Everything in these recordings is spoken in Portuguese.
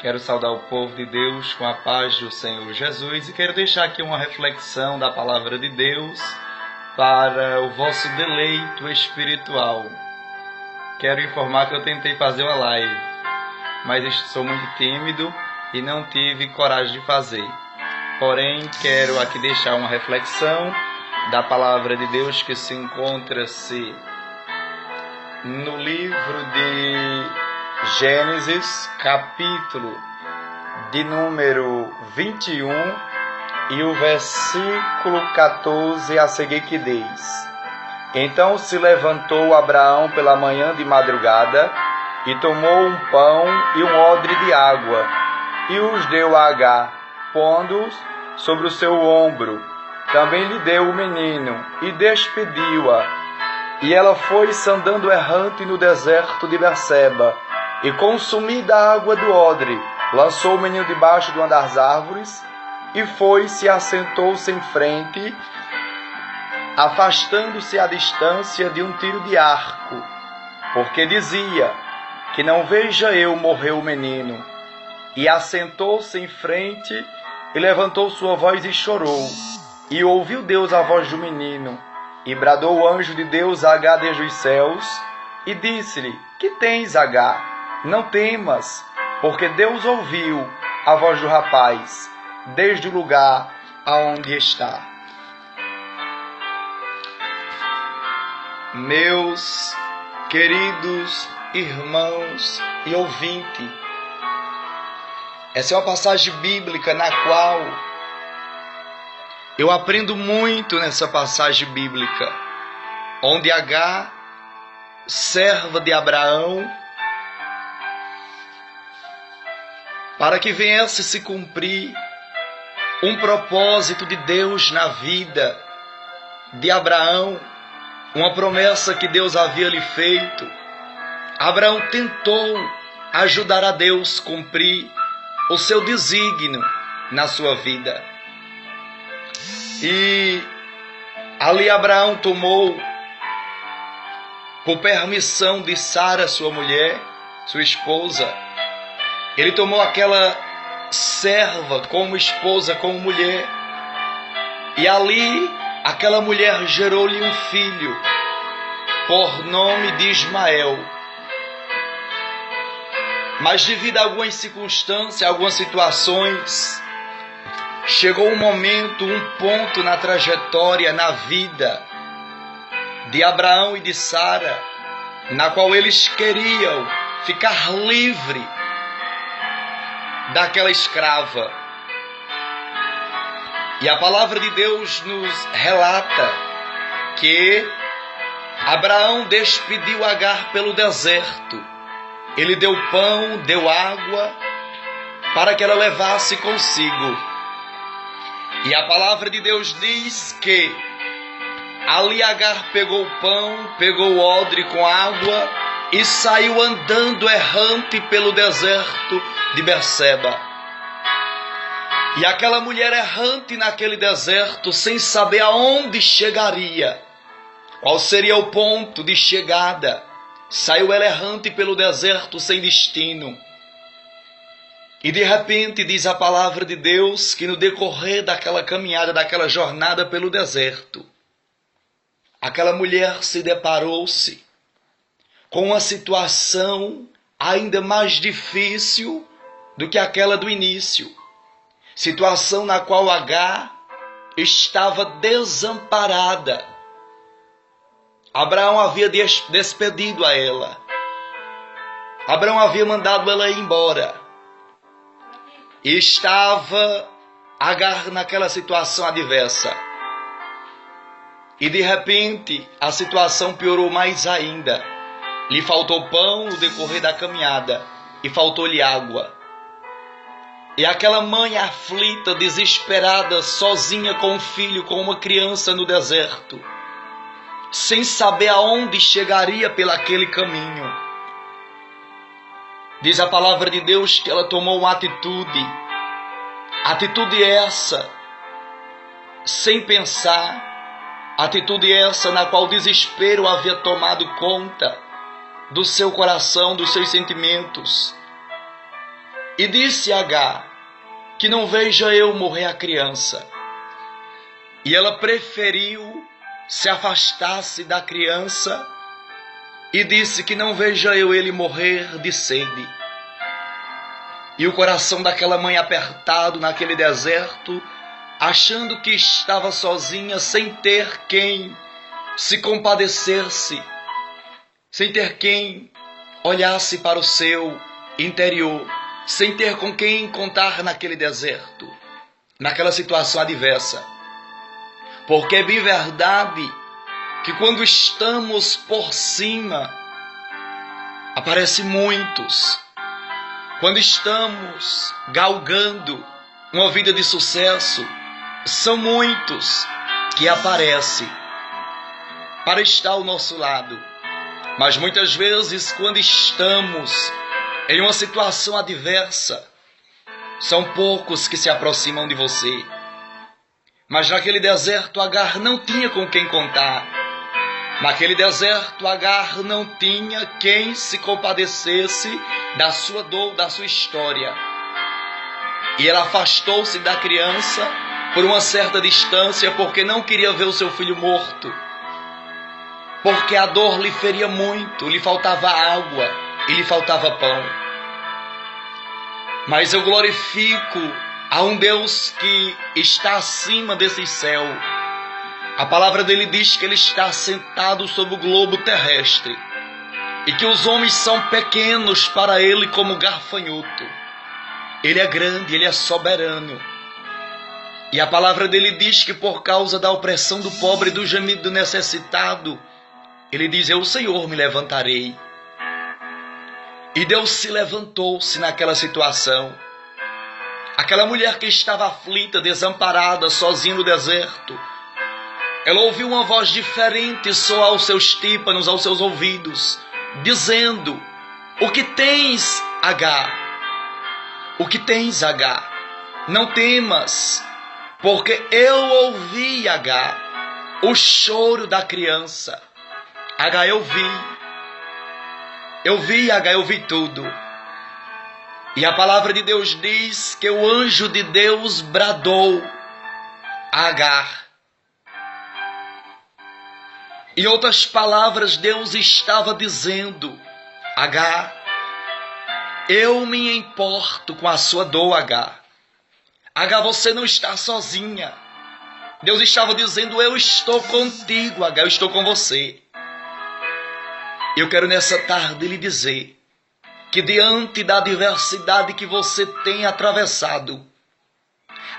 Quero saudar o povo de Deus com a paz do Senhor Jesus e quero deixar aqui uma reflexão da palavra de Deus para o vosso deleito espiritual. Quero informar que eu tentei fazer uma live, mas sou muito tímido e não tive coragem de fazer. Porém, quero aqui deixar uma reflexão da palavra de Deus que se encontra-se no livro de Gênesis, capítulo de número 21 e o versículo 14 a seguir que diz: Então se levantou Abraão pela manhã de madrugada e tomou um pão e um odre de água e os deu a Agar, pondo-os sobre o seu ombro. Também lhe deu o menino e despediu-a. E ela foi-se andando errante no deserto de Berseba, e consumida a água do odre, lançou o menino debaixo de uma das árvores, e foi-se e assentou-se em frente, afastando-se à distância de um tiro de arco, porque dizia: que não veja eu morrer o menino. E assentou-se em frente, e levantou sua voz e chorou. E ouviu Deus a voz do menino, e bradou o anjo de Deus a Agar desde os céus, e disse-lhe: Que tens, Agar? Não temas, porque Deus ouviu a voz do rapaz, desde o lugar aonde está. Meus queridos irmãos e ouvintes, essa é uma passagem bíblica na qual eu aprendo muito nessa passagem bíblica, onde Agar, serva de Abraão, para que viesse se cumprir um propósito de Deus na vida de Abraão, uma promessa que Deus havia lhe feito. Abraão tentou ajudar a Deus cumprir o seu desígnio na sua vida. E ali Abraão tomou, por permissão de Sara, sua mulher, sua esposa, ele tomou aquela serva como esposa, como mulher. E ali, aquela mulher gerou-lhe um filho, por nome de Ismael. Mas devido a algumas circunstâncias, algumas situações, chegou um momento, um ponto na trajetória, na vida de Abraão e de Sara, na qual eles queriam ficar livre daquela escrava. E a palavra de Deus nos relata que Abraão despediu Agar pelo deserto. Ele deu pão, deu água, para que ela levasse consigo. E a palavra de Deus diz que ali Agar pegou o pão, pegou o odre com água e saiu andando errante pelo deserto de Berseba. E aquela mulher errante naquele deserto, sem saber aonde chegaria, qual seria o ponto de chegada, saiu ela errante pelo deserto sem destino. E de repente diz a palavra de Deus que no decorrer daquela caminhada, daquela jornada pelo deserto, aquela mulher se deparou-se com uma situação ainda mais difícil do que aquela do início. Situação na qual Agar estava desamparada. Abraão havia despedido a ela. Abraão havia mandado ela ir embora. E estava Agar naquela situação adversa. E de repente a situação piorou mais ainda. Lhe faltou pão no decorrer da caminhada e faltou-lhe água. E aquela mãe aflita, desesperada, sozinha com um filho, com uma criança no deserto, sem saber aonde chegaria pelaquele caminho. Diz a palavra de Deus que ela tomou uma atitude essa, sem pensar, atitude essa na qual o desespero havia tomado conta do seu coração, dos seus sentimentos. E disse a Agar que não veja eu morrer a criança. E ela preferiu se afastasse da criança e disse que não veja eu ele morrer de sede. E o coração daquela mãe apertado naquele deserto, achando que estava sozinha, sem ter quem se compadecesse, sem ter quem olhasse para o seu interior, sem ter com quem contar naquele deserto, naquela situação adversa. Porque é bem verdade que quando estamos por cima, aparecem muitos. Quando estamos galgando uma vida de sucesso, são muitos que aparecem para estar ao nosso lado. Mas muitas vezes, quando estamos em uma situação adversa, são poucos que se aproximam de você. Mas naquele deserto, Agar não tinha com quem contar. Naquele deserto, Agar não tinha quem se compadecesse da sua dor, da sua história. E ela afastou-se da criança por uma certa distância, porque não queria ver o seu filho morto. Porque a dor lhe feria muito, lhe faltava água e lhe faltava pão. Mas eu glorifico a um Deus que está acima desse céu. A palavra dele diz que ele está sentado sobre o globo terrestre e que os homens são pequenos para ele como gafanhoto. Ele é grande, ele é soberano. E a palavra dele diz que por causa da opressão do pobre e do gemido do necessitado, ele diz: eu, Senhor, me levantarei. E Deus se levantou-se naquela situação. Aquela mulher que estava aflita, desamparada, sozinha no deserto, ela ouviu uma voz diferente soar aos seus tímpanos, aos seus ouvidos, dizendo: o que tens, Agar? O que tens, Agar? Não temas, porque eu ouvi, Agar, o choro da criança. Agar, eu vi, Agar, eu vi tudo. E a palavra de Deus diz que o anjo de Deus bradou a Agar. Em outras palavras, Deus estava dizendo: Agar, eu me importo com a sua dor, Agar. Agar, você não está sozinha. Deus estava dizendo: eu estou contigo, Agar, eu estou com você. Eu quero nessa tarde lhe dizer que diante da adversidade que você tem atravessado,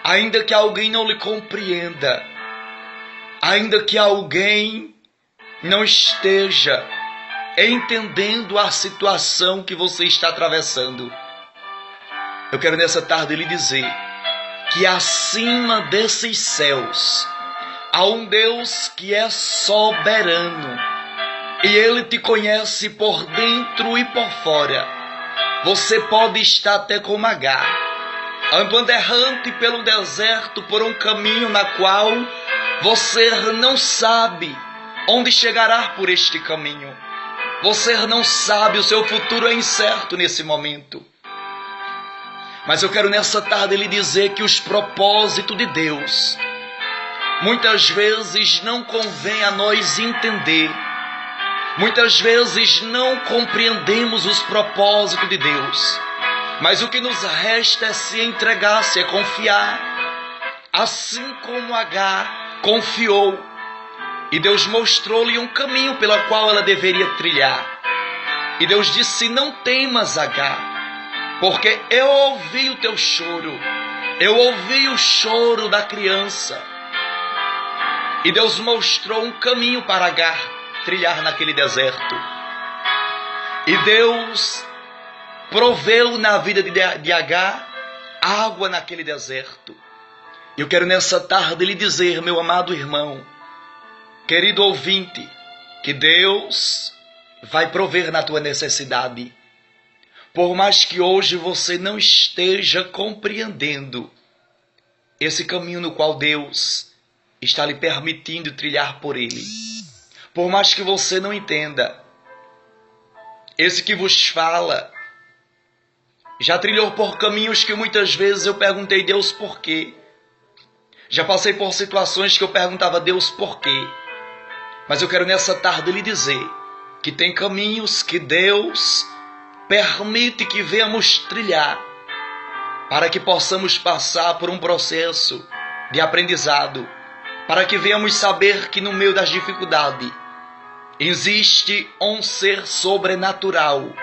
ainda que alguém não lhe compreenda, ainda que alguém não esteja entendendo a situação que você está atravessando, eu quero nessa tarde lhe dizer que acima desses céus há um Deus que é soberano e Ele te conhece por dentro e por fora. Você pode estar até como Agar, andando errante pelo deserto, por um caminho na qual você não sabe onde chegará por este caminho. Você não sabe, o seu futuro é incerto nesse momento. Mas eu quero nessa tarde lhe dizer que os propósitos de Deus, muitas vezes não convém a nós entender. Muitas vezes não compreendemos os propósitos de Deus. Mas o que nos resta é se entregar, é confiar. Assim como Agar confiou. E Deus mostrou-lhe um caminho pelo qual ela deveria trilhar. E Deus disse: não temas, Agar, porque eu ouvi o teu choro. Eu ouvi o choro da criança. E Deus mostrou um caminho para Agar trilhar naquele deserto. E Deus proveu na vida de Agar água naquele deserto. Eu quero nessa tarde lhe dizer, meu amado irmão, querido ouvinte, que Deus vai prover na tua necessidade. Por mais que hoje você não esteja compreendendo esse caminho no qual Deus está lhe permitindo trilhar por ele. Por mais que você não entenda, esse que vos fala Já trilhou por caminhos que muitas vezes eu perguntei, Deus, por quê? Já passei por situações que eu perguntava, Deus, por quê? Mas eu quero nessa tarde lhe dizer que tem caminhos que Deus permite que venhamos trilhar para que possamos passar por um processo de aprendizado, para que venhamos saber que no meio das dificuldades existe um ser sobrenatural,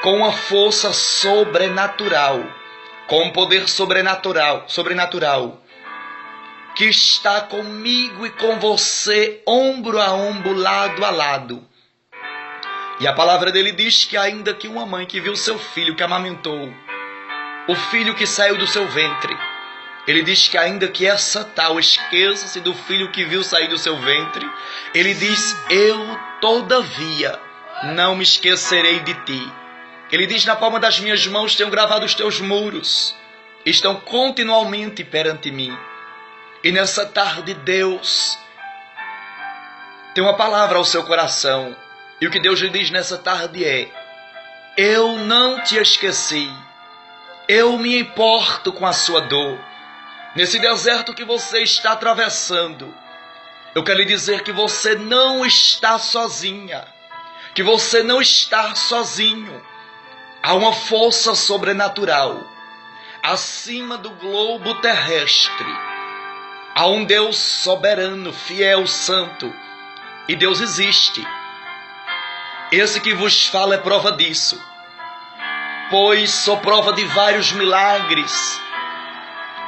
com uma força sobrenatural, com um poder sobrenatural, que está comigo e com você, ombro a ombro, lado a lado. E a palavra dele diz que ainda que uma mãe que viu seu filho, que amamentou, o filho que saiu do seu ventre, ele diz que ainda que essa tal esqueça-se do filho que viu sair do seu ventre, ele diz, eu todavia não me esquecerei de ti. Ele diz, na palma das minhas mãos tenho gravado os teus muros, estão continuamente perante mim. E nessa tarde Deus tem uma palavra ao seu coração. E o que Deus lhe diz nessa tarde é, eu não te esqueci, eu me importo com a sua dor. Nesse deserto que você está atravessando, eu quero lhe dizer que você não está sozinha, que você não está sozinho. Há uma força sobrenatural acima do globo terrestre. Há um Deus soberano, fiel, santo. E Deus existe. Esse que vos fala é prova disso. Pois sou prova de vários milagres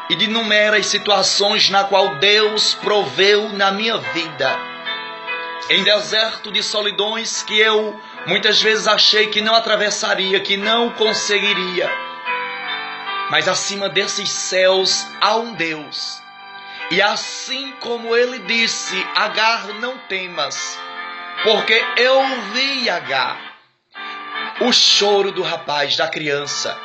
e de inúmeras situações na qual Deus proveu na minha vida. Em deserto de solidões que eu muitas vezes achei que não atravessaria, que não conseguiria. Mas acima desses céus há um Deus. E assim como ele disse, Agar, não temas, porque eu vi, Agar, o choro do rapaz, da criança.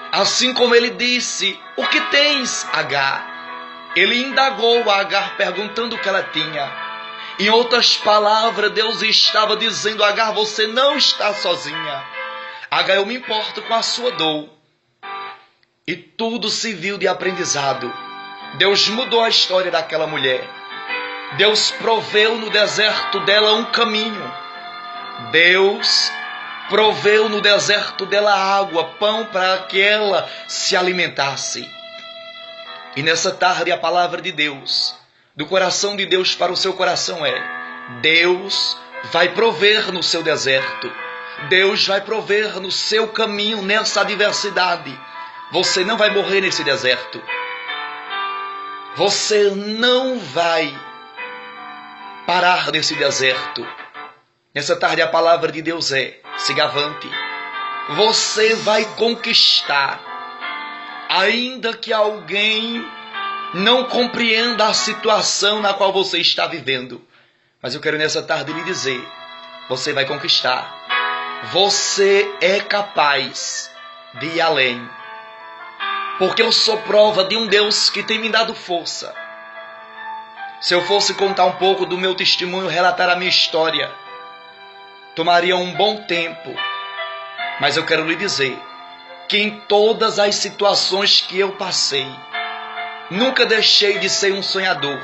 Assim como ele disse, o que tens, Agar? Ele indagou a Agar perguntando o que ela tinha. Em outras palavras, Deus estava dizendo, Agar, você não está sozinha. Agar, eu me importo com a sua dor. E tudo serviu de aprendizado. Deus mudou a história daquela mulher. Deus proveu no deserto dela um caminho. Deus proveu no deserto dela água, pão para que ela se alimentasse. E nessa tarde a palavra de Deus, do coração de Deus para o seu coração é, Deus vai prover no seu deserto. Deus vai prover no seu caminho, nessa adversidade. Você não vai morrer nesse deserto. Você não vai parar nesse deserto. Nessa tarde a palavra de Deus é, siga avante. Você vai conquistar. Ainda que alguém não compreenda a situação na qual você está vivendo. Mas eu quero nessa tarde lhe dizer, você vai conquistar. Você é capaz de ir além. Porque eu sou prova de um Deus que tem me dado força. Se eu fosse contar um pouco do meu testemunho, relatar a minha história, tomaria um bom tempo. Mas eu quero lhe dizer que em todas as situações que eu passei, nunca deixei de ser um sonhador,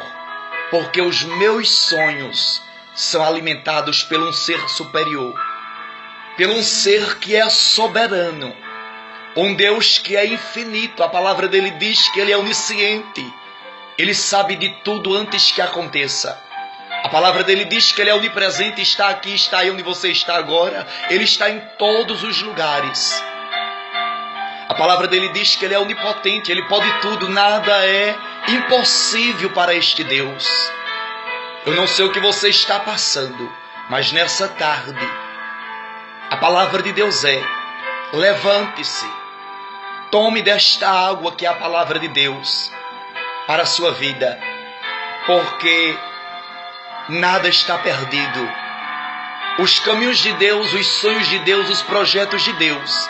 porque os meus sonhos são alimentados por um ser superior, por um ser que é soberano, um Deus que é infinito. A palavra dele diz que ele é onisciente. Ele sabe de tudo antes que aconteça. A palavra dele diz que ele é onipresente, está aqui, está aí onde você está agora. Ele está em todos os lugares. A palavra dele diz que ele é onipotente, ele pode tudo, nada é impossível para este Deus. Eu não sei o que você está passando, mas nessa tarde, a palavra de Deus é, levante-se, tome desta água que é a palavra de Deus para a sua vida, porque nada está perdido. Os caminhos de Deus, os sonhos de Deus, os projetos de Deus